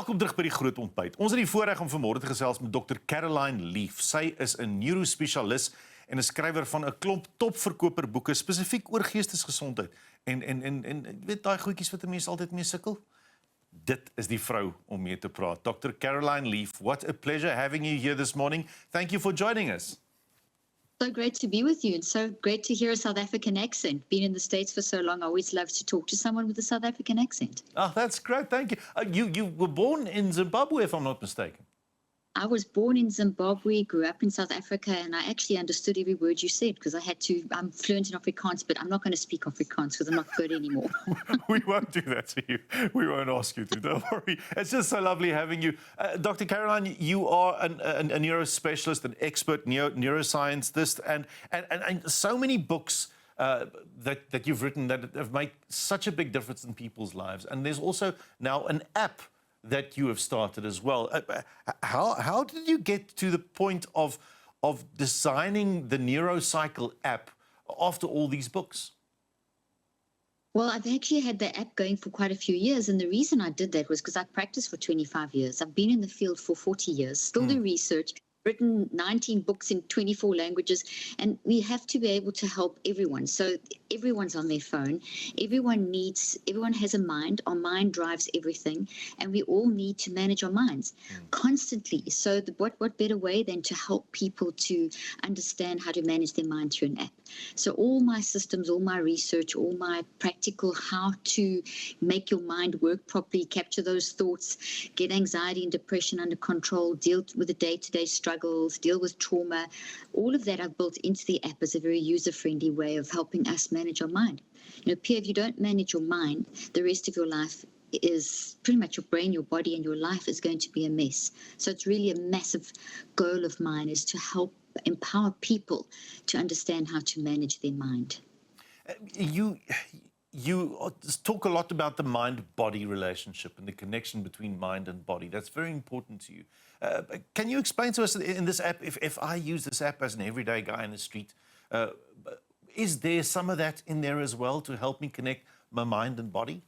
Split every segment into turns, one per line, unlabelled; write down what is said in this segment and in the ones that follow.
Welkom terug by die Groot Ontbyt. Ons het die voorreg om vanmôre te gesels met Dr. Caroline Leaf. Sy is 'n neurospesialis en 'n skrywer van 'n klomp topverkoper boeke spesifiek oor geestesgesondheid. En jy weet daai goedjies wat 'n mens altyd mee sukkel. Dit is die vrou om mee te praat. Dr. Caroline Leaf, what a pleasure having you here this morning. Thank you for joining us.
So great to be with you, and so great to hear a South African accent. Been in the States for so long, I always love to talk to someone with a South African accent.
Oh, that's great. Thank you. You were born in Zimbabwe, if I'm not mistaken.
I was born in Zimbabwe, grew up in South Africa, and I actually understood every word you said because I'm fluent in Afrikaans, but I'm not going to speak Afrikaans because I'm not good anymore.
We won't do that to you. We won't ask you to, don't worry. It's just so lovely having you. Dr. Caroline, you are a neurospecialist, an expert neuroscientist, and so many books that you've written that have made such a big difference in people's lives. And there's also now an app that you have started as well. How did you get to the point of designing the neurocycle app after all these books?
Well, I've actually had the app going for quite a few years, and the reason I did that was because I practiced for 25 years. I've been in the field for 40 years, still do research, written 19 books in 24 languages, and we have to be able to help everyone. So everyone's on their phone. Everyone has a mind. Our mind drives everything, and we all need to manage our minds constantly. So what better way than to help people to understand how to manage their mind through an app? So all my systems, all my research, all my practical how to make your mind work properly, capture those thoughts, get anxiety and depression under control, deal with the day-to-day struggles, deal with trauma, all of that I've built into the app as a very user-friendly way of helping us manage our mind. You know, Pierre, if you don't manage your mind, the rest of your life is pretty much your brain, your body, and your life is going to be a mess. So it's really a massive goal of mine is to help empower people to understand how to manage their mind.
You talk a lot about the mind-body relationship and the connection between mind and body. That's very important to you. Can you explain to us in this app, if I use this app as an everyday guy in the street, is there some of that in there as well to help me connect my mind and body?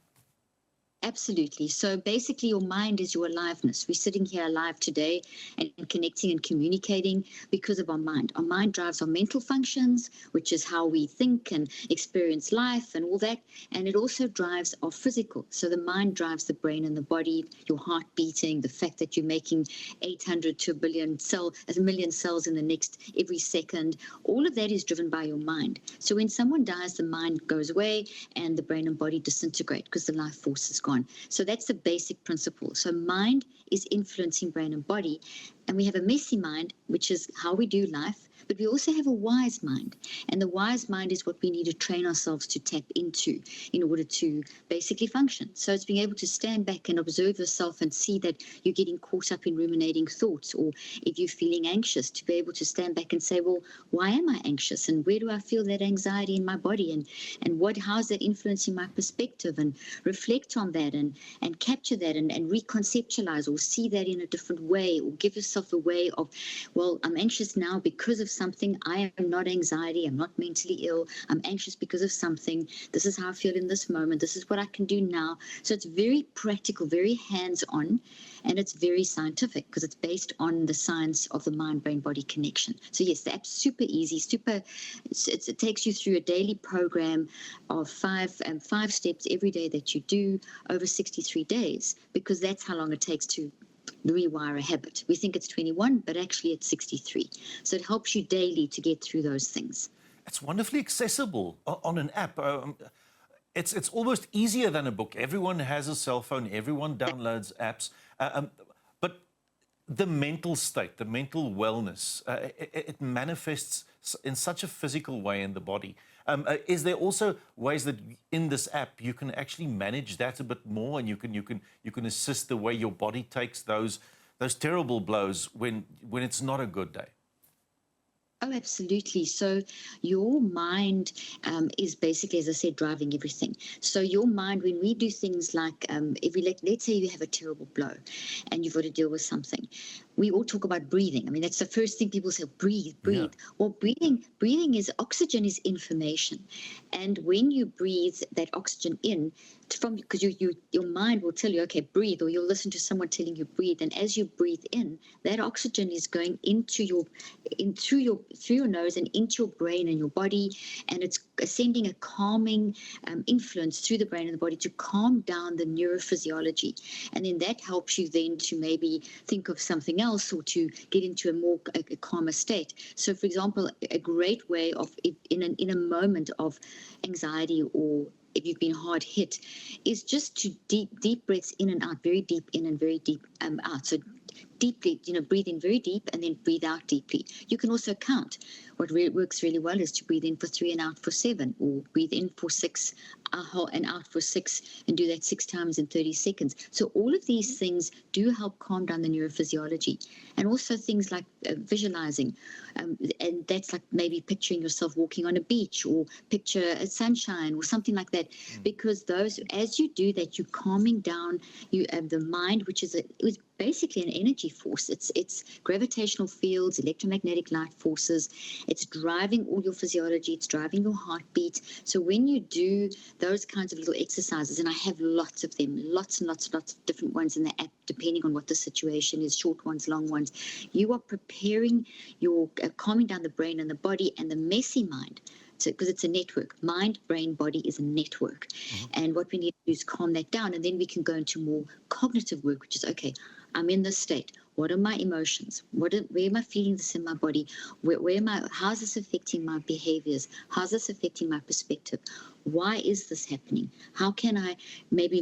Absolutely. So basically your mind is your aliveness. We're sitting here alive today and connecting and communicating because of our mind. Our mind drives our mental functions, which is how we think and experience life and all that. And it also drives our physical. So the mind drives the brain and the body, your heart beating, the fact that you're making 800 to a million cells in the next every second. All of that is driven by your mind. So when someone dies, the mind goes away and the brain and body disintegrate because the life force is gone. So that's the basic principle. So mind is influencing brain and body, and we have a messy mind, which is how we do life, but we also have a wise mind. And the wise mind is what we need to train ourselves to tap into in order to basically function. So it's being able to stand back and observe yourself and see that you're getting caught up in ruminating thoughts, or if you're feeling anxious, to be able to stand back and say, well, why am I anxious? And where do I feel that anxiety in my body? And how is that influencing my perspective? And reflect on that and capture that and reconceptualize or see that in a different way, or give yourself a way of, well, I'm anxious now because of something. I am not anxiety. I'm not mentally ill. I'm anxious because of something. This is how I feel in this moment. This is what I can do now. So it's very practical, very hands-on, and it's very scientific because it's based on the science of the mind-brain-body connection. So yes, the app's super easy, it takes you through a daily program of five steps every day that you do over 63 days, because that's how long it takes to rewire a habit. We think it's 21, but actually it's 63. So it helps you daily to get through those things.
It's wonderfully accessible on an app. It's almost easier than a book. Everyone has a cell phone. Everyone downloads apps. But the mental state, the mental wellness, it manifests in such a physical way in the body. Is there also ways that in this app you can actually manage that a bit more, and you can assist the way your body takes those terrible blows when it's not a good day?
Oh, absolutely. So your mind is basically, as I said, driving everything. So your mind, when we do things like, let's say you have a terrible blow and you've got to deal with something, we all talk about breathing. I mean, that's the first thing people say, breathe, breathe. Yeah. Well, breathing is, oxygen is information. And when you breathe that oxygen in, because your mind will tell you, okay, breathe, or you'll listen to someone telling you breathe. And as you breathe in, that oxygen is going through your nose and into your brain and your body, and it's sending a calming influence through the brain and the body to calm down the neurophysiology. And then that helps you then to maybe think of something else or to get into a calmer state. So, for example, a great way of in a moment of anxiety, or if you've been hard hit, is just to deep breaths in and out, very deep in and very deep out. So deeply, breathe in very deep and then breathe out deeply. You can also count. What works really well is to breathe in for 3 and out for 7, or breathe in for 6 and out for 6, and do that 6 times in 30 seconds. So all of these things do help calm down the neurophysiology. And also things like visualizing. And that's like maybe picturing yourself walking on a beach, or picture a sunshine or something like that. Because as you do that, you're calming down the mind, which is basically an energy force. It's gravitational fields, electromagnetic light forces. It's driving all your physiology. It's driving your heartbeat. So when you do those kinds of little exercises, and I have lots of them, lots and lots of different ones in the app, depending on what the situation is, short ones, long ones, you are preparing your calming down the brain and the body and the messy mind. Because it's a network. Mind, brain, body is a network. And what we need to do is calm that down, and then we can go into more cognitive work, which is, okay, I'm in this state. What are my emotions? Where am I feeling this in my body? How's this affecting my behaviors? How's this affecting my perspective? Why is this happening? How can I maybe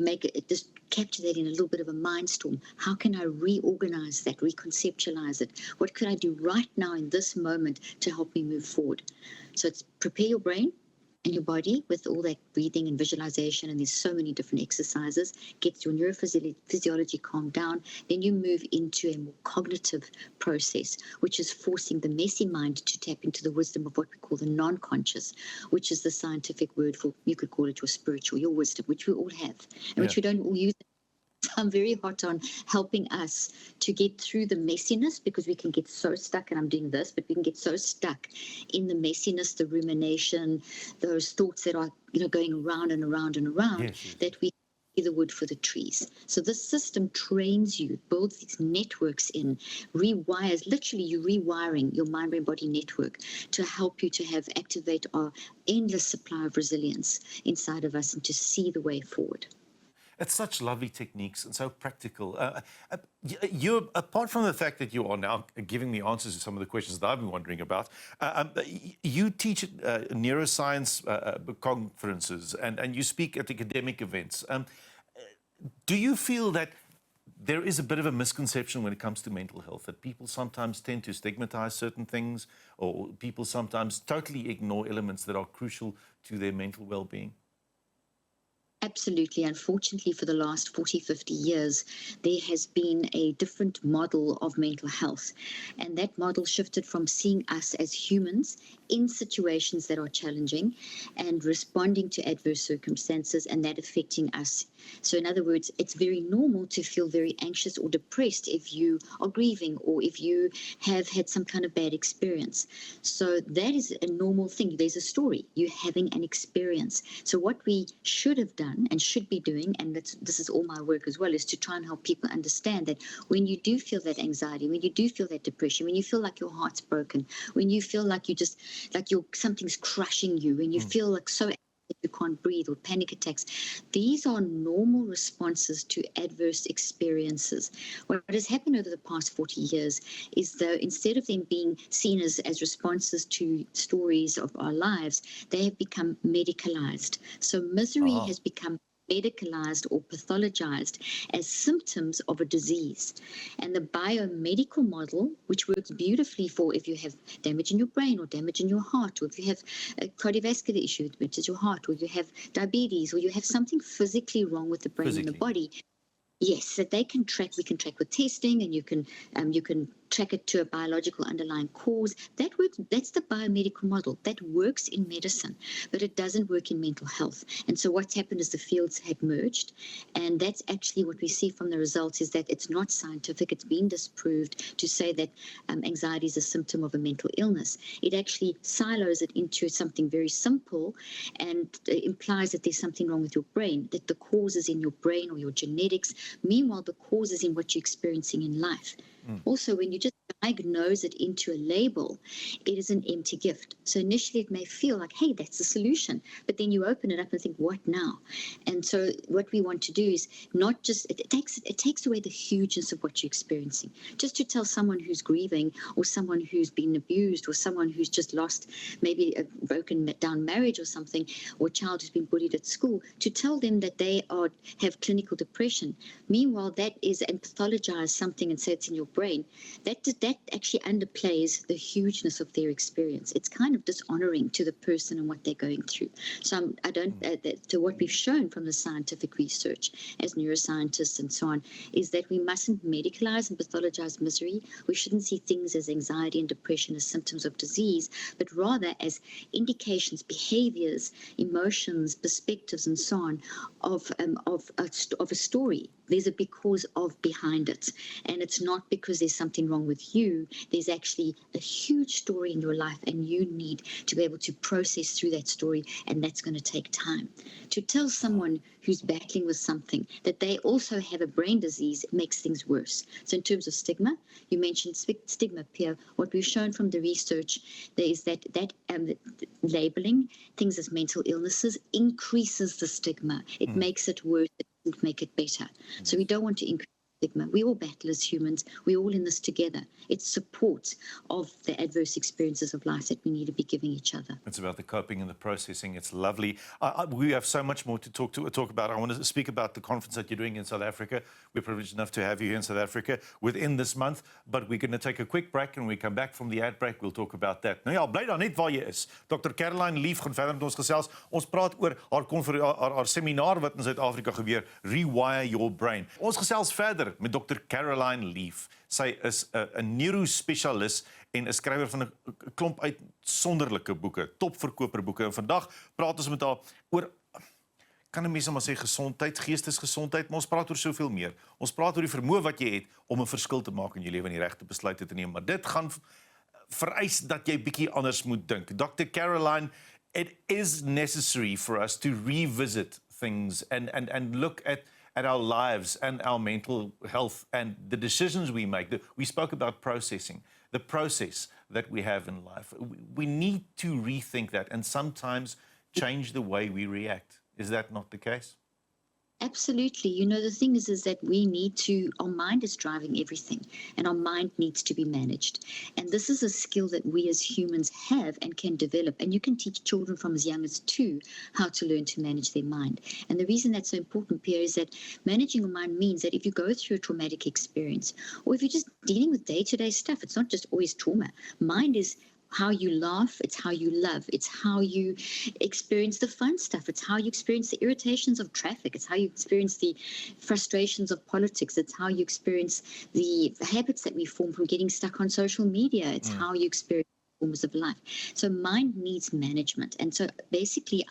just capture that in a little bit of a mind storm? How can I reorganize that, reconceptualize it? What could I do right now in this moment to help me move forward? So it's prepare your brain and your body with all that breathing and visualization, and there's so many different exercises, gets your neurophysiology calmed down. Then you move into a more cognitive process, which is forcing the messy mind to tap into the wisdom of what we call the non-conscious, which is the scientific word for, you could call it your spiritual, your wisdom, which we all have, and which we don't all use. I'm very hot on helping us to get through the messiness, because we can get so stuck, and I'm doing this, but we can get so stuck in the messiness, the rumination, those thoughts that are going around and around and around, that we see the wood for the trees. So this system trains you, builds these networks in, rewires, literally you're rewiring your mind, brain, body network to help you to activate our endless supply of resilience inside of us and to see the way forward.
It's such lovely techniques and so practical. You, apart from the fact that you are now giving me answers to some of the questions that I've been wondering about, you teach at neuroscience conferences and you speak at academic events. Do you feel that there is a bit of a misconception when it comes to mental health, that people sometimes tend to stigmatize certain things, or people sometimes totally ignore elements that are crucial to their mental well-being?
Absolutely. Unfortunately, for the last 40, 50 years, there has been a different model of mental health. And that model shifted from seeing us as humans in situations that are challenging and responding to adverse circumstances, and that affecting us. So in other words, it's very normal to feel very anxious or depressed if you are grieving, or if you have had some kind of bad experience. So that is a normal thing. There's a story. You're having an experience. So what we should have done and should be doing, and this is all my work as well, is to try and help people understand that when you do feel that anxiety, when you do feel that depression, when you feel like your heart's broken, when you feel like something's crushing you, when you feel like so that you can't breathe, or panic attacks, these are normal responses to adverse experiences. What has happened over the past 40 years is, though, instead of them being seen as responses to stories of our lives, they have become medicalized. So misery has become medicalized or pathologized as symptoms of a disease. And the biomedical model, which works beautifully for if you have damage in your brain or damage in your heart, or if you have a cardiovascular issue, which is your heart, or you have diabetes, or you have something physically wrong with the brain and the body. Yes, that they can track. We can track with testing, and you can track it to a biological underlying cause. That works. That's the biomedical model. That works in medicine, but it doesn't work in mental health. And so what's happened is the fields have merged, and that's actually what we see from the results is that it's not scientific. It's been disproved to say that anxiety is a symptom of a mental illness. It actually silos it into something very simple and implies that there's something wrong with your brain, that the cause is in your brain or your genetics. Meanwhile, the cause is in what you're experiencing in life. Also, when you just diagnose it into a label, it is an empty gift. So initially it may feel like, hey, that's the solution. But then you open it up and think, what now? And so what we want to do is not just, it takes away the hugeness of what you're experiencing. Just to tell someone who's grieving or someone who's been abused or someone who's just lost maybe a broken down marriage or something, or a child who's been bullied at school, to tell them that they have clinical depression. Meanwhile, that is, and pathologize something and say it's in your brain, that actually underplays the hugeness of their experience. It's kind of dishonoring to the person and what they're going through. So to what we've shown from the scientific research as neuroscientists and so on, is that we mustn't medicalize and pathologize misery. We shouldn't see things as anxiety and depression as symptoms of disease, but rather as indications, behaviors, emotions, perspectives, and so on of a story. There's a because of behind it. And it's not because there's something wrong with you. There's actually a huge story in your life, and you need to be able to process through that story, and that's going to take time. To tell someone who's battling with something that they also have a brain disease, it makes things worse. So in terms of stigma, you mentioned stigma, Pierre. What we've shown from the research there is that labeling things as mental illnesses increases the stigma. It makes it worse. It doesn't make it better. So we don't want to increase stigma. We all battle as humans. We're all in this together. It's support of the adverse experiences of life that we need to be giving each other.
It's about the coping and the processing. It's lovely. We have so much more to talk about. I want to speak about the conference that you're doing in South Africa. We're privileged enough to have you here in South Africa within this month, but we're going to take a quick break, and when we come back from the ad break, we'll talk about that. Nou ja, bly dan net waar jy is. Dr. Caroline Leaf gaan verder met ons gesels. Ons praat oor haar seminar wat in Suid-Afrika gebeur, Rewire Your Brain. Ons gesels verder met Dr. Caroline Leaf. Sy is 'n neurospesialis en 'n skrywer van 'n klomp uitsonderlike boeke, topverkoperboeke. En vandag praat ons met haar oor, kan 'n mens maar sê, gesondheid, geestesgesondheid, maar ons praat oor soveel meer. Ons praat oor die vermoë wat jy het om 'n verskil te maak in jou lewe en die regte besluite te neem. Maar dit gaan vereis dat jy bietjie anders moet dink. Dr. Caroline, it is necessary for us to revisit things and look at our lives and our mental health and the decisions we make. We spoke about processing, the process that we have in life. We need to rethink that and sometimes change the way we react. Is that not the case?
Absolutely. You know, the thing is that we need to, our mind is driving everything, and our mind needs to be managed. And this is a skill that we as humans have and can develop. And you can teach children from as young as 2 how to learn to manage their mind. And the reason that's so important, Pierre, is that managing your mind means that if you go through a traumatic experience, or if you're just dealing with day-to-day stuff, it's not just always trauma. Mind is how you laugh, it's how you love, it's how you experience the fun stuff, it's how you experience the irritations of traffic, it's how you experience the frustrations of politics, it's how you experience the habits that we form from getting stuck on social media, it's how you experience forms of life. So mind needs management. And so basically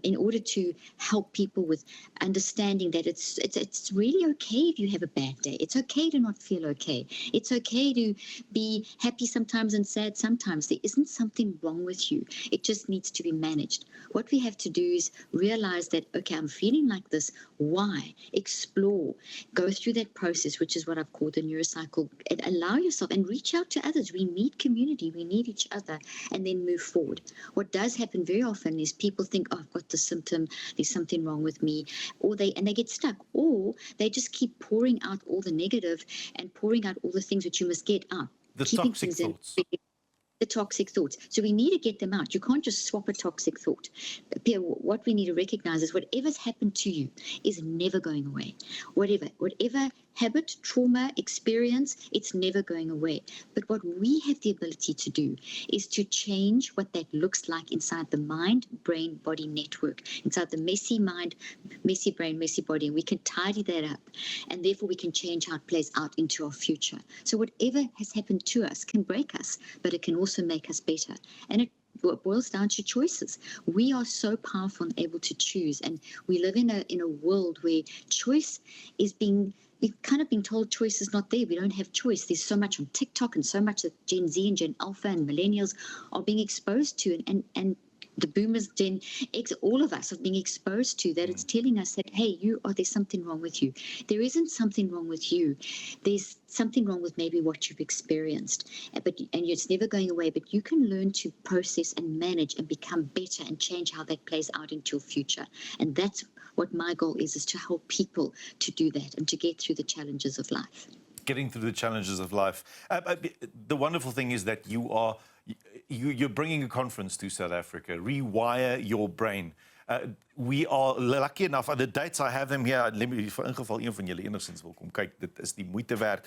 in order to help people with understanding that it's really okay if you have a bad day. It's okay to not feel okay. It's okay to be happy sometimes and sad sometimes. There isn't something wrong with you. It just needs to be managed. What we have to do is realize that, okay, I'm feeling like this. Why? Explore. Go through that process, which is what I've called the neurocycle, and allow yourself and reach out to others. We need community. We need each other, and then move forward. What does happen very often is people think, oh, I've got the symptom, there's something wrong with me, or they get stuck, or they just keep pouring out all the negative and pouring out all the things that you must get out.
The toxic thoughts.
the toxic thoughts. So we need to get them out. You can't just swap a toxic thought. Pierre, what we need to recognize is whatever's happened to you is never going away. Whatever habit, trauma, experience, it's never going away. But what we have the ability to do is to change what that looks like inside the mind, brain, body network, inside the messy mind, messy brain, messy body. And we can tidy that up. And therefore we can change how it plays out into our future. So whatever has happened to us can break us, but it can also make us better. And it boils down to choices. We are so powerful and able to choose. And we live in a world where choice is we've kind of been told choice is not there. We don't have choice. There's so much on TikTok and so much that Gen Z and Gen Alpha and millennials are being exposed to, and the boomers, Gen X, all of us are being exposed to that. It's telling us that, hey, there's something wrong with you. There isn't something wrong with you. There's something wrong with maybe what you've experienced, and it's never going away. But you can learn to process and manage and become better and change how that plays out into your future. And that's what my goal is to help people to do that and to get through the challenges of life.
Getting through the challenges of life. The wonderful thing is that you're bringing a conference to South Africa, Rewire Your Brain. We are lucky enough, the dates I have them here, let me, vir ingeval een van julle enigstens wil kom kyk, dit is die moeite werd.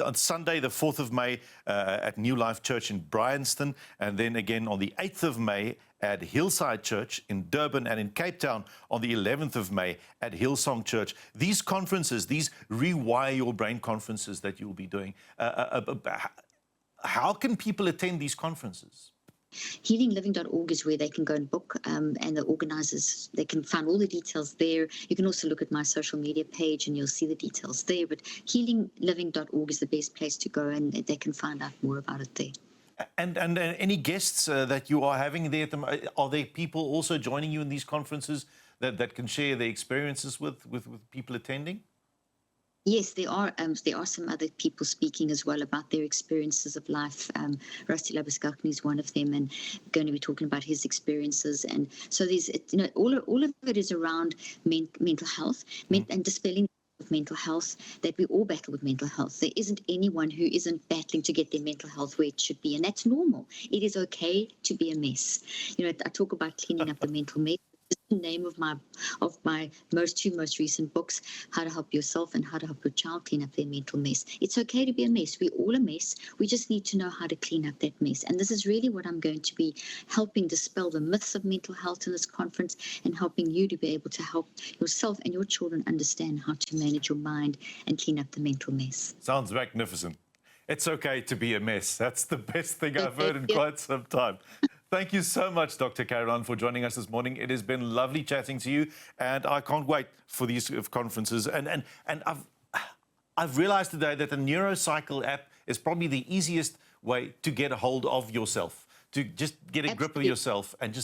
On Sunday, the 4th of May, at New Life Church in Bryanston, and then again on the 8th of May at Hillside Church in Durban, and in Cape Town on the 11th of May at Hillsong Church. These conferences, these Rewire Your Brain conferences that you'll be doing, how can people attend these conferences?
Healingliving.org is where they can go and book, and the organizers, they can find all the details there. You can also look at my social media page and you'll see the details there. But healingliving.org is the best place to go, and they can find out more about it there.
And any guests that you are having there, are there people also joining you in these conferences that can share their experiences with people attending?
Yes, there are some other people speaking as well about their experiences of life. Rusty Labuskakni is one of them, and going to be talking about his experiences. And so there's, all of it is around mental health and dispelling of mental health, that we all battle with mental health. There isn't anyone who isn't battling to get their mental health where it should be, and that's normal. It is okay to be a mess. I talk about cleaning up the mental mess. The name of my two most recent books, How to Help Yourself and How to Help Your Child Clean Up Their Mental Mess. It's okay to be a mess. We're all a mess. We just need to know how to clean up that mess. And this is really what I'm going to be helping dispel the myths of mental health in this conference, and helping you to be able to help yourself and your children understand how to manage your mind and clean up the mental mess.
Sounds magnificent. It's okay to be a mess. That's the best thing I've heard in quite some time. Thank you so much, Dr. Caroline, for joining us this morning. It has been lovely chatting to you, and I can't wait for these conferences. And I've realized today that the Neurocycle app is probably the easiest way to get a hold of yourself, to just get a grip of yourself, and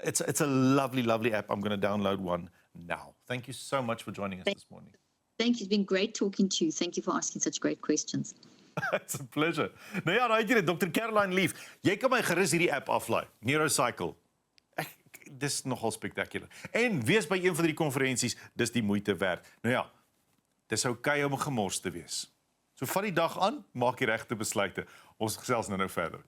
it's a lovely, lovely app. I'm going to download one now. Thank you so much for joining us this morning.
Thank you. It's been great talking to you. Thank you for asking such great questions.
It's a pleasure. Nou ja, daai jy Dr. Caroline Lief, jy kan my gerus hierdie app aflaai, Neurocycle. Dis nogal spektakulêr. En wees by een van die konferensies, dis die moeite werd. Nou ja, dis okay om gemors te wees. So vat die dag aan, maak die regte besluite. Ons gesels nou verder.